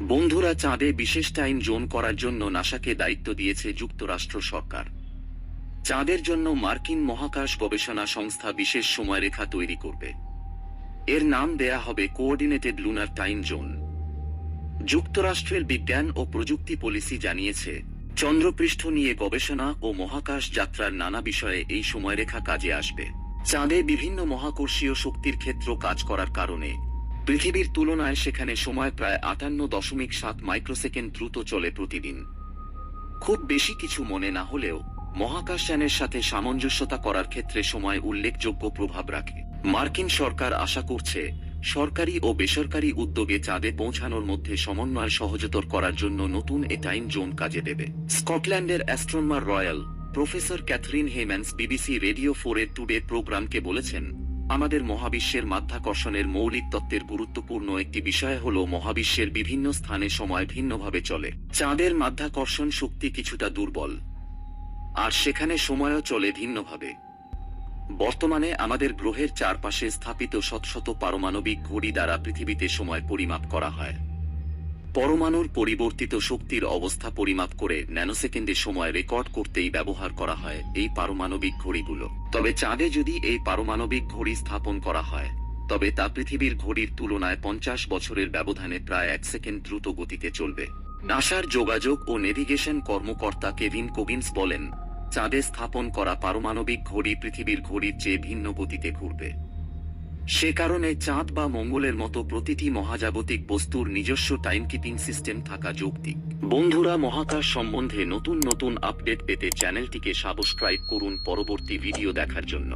বন্ধুরা, চাঁদে বিশেষ টাইম জোন করার জন্য নাসাকে দায়িত্ব দিয়েছে যুক্তরাষ্ট্র সরকার। চাঁদের জন্য মার্কিন মহাকাশ গবেষণা সংস্থা বিশেষ সময়রেখা তৈরি করবে। এর নাম দেয়া হবে কোঅর্ডিনেটেড লুনার টাইম জোন। যুক্তরাষ্ট্রের বিজ্ঞান ও প্রযুক্তি পলিসি জানিয়েছে, চন্দ্রপৃষ্ঠ নিয়ে গবেষণা ও মহাকাশ যাত্রার নানা বিষয়ে এই সময়রেখা কাজে আসবে। চাঁদে বিভিন্ন মহাকর্ষীয় শক্তির ক্ষেত্র কাজ করার কারণে পৃথিবীর তুলনায় সেখানে সময় প্রায় 58.7 মাইক্রোসেকেন্ড দ্রুত চলে প্রতিদিন। খুব বেশি কিছু মনে না হলেও মহাকাশযানের সাথে সামঞ্জস্যতা করার ক্ষেত্রে সময় উল্লেখযোগ্য প্রভাব রাখে। মার্কিন সরকার আশা করছে, সরকারি ও বেসরকারি উদ্যোগে চাঁদে পৌঁছানোর মধ্যে সমন্বয় সহজতর করার জন্য নতুন এ টাইম জোন কাজে দেবে। স্কটল্যান্ডের astronomer royal professor Catherine Heymans BBC radio 4-এর টুডে প্রোগ্রামকে বলেছেন, আমাদের মহাবিশ্বের মাধ্যাকর্ষণের মৌলিক তত্ত্বের গুরুত্বপূর্ণ একটি বিষয় হল মহাবিশ্বের বিভিন্ন স্থানে সময় ভিন্নভাবে চলে। চাঁদের মাধ্যাকর্ষণ শক্তি কিছুটা দুর্বল, আর সেখানে সময়ও চলে ভিন্নভাবে। বর্তমানে আমাদের গ্রহের চারপাশে স্থাপিত শত শত পারমাণবিক ঘড়ি দ্বারা পৃথিবীতে সময় পরিমাপ করা হয়। পরমাণুর পরিবর্তিত শক্তির অবস্থা পরিমাপ করে ন্যানোসেকেন্ডে সময় রেকর্ড করতেই ব্যবহার করা হয় এই পারমাণবিক ঘড়িগুলো। তবে চাঁদে যদি এই পারমাণবিক ঘড়ি স্থাপন করা হয়, তবে তা পৃথিবীর ঘড়ির তুলনায় 50 বছরের ব্যবধানে প্রায় 1 সেকেন্ড দ্রুত গতিতে চলবে। নাসার যোগাযোগ ও নেভিগেশন কর্মকর্তা কেভিন কগিন্স বলেন, চাঁদে স্থাপন করা পারমাণবিক ঘড়ি পৃথিবীর ঘড়ির চেয়ে ভিন্ন গতিতে ঘুরবে। সে কারণে চাঁদ বা মঙ্গলের মতো প্রতিটি মহাজাগতিক বস্তুর নিজস্ব টাইম কিপিং সিস্টেম থাকা যৌক্তিক। বন্ধুরা, মহাকাশ সম্বন্ধে নতুন নতুন আপডেট পেতে চ্যানেলটিকে সাবস্ক্রাইব করুন পরবর্তী ভিডিও দেখার জন্য।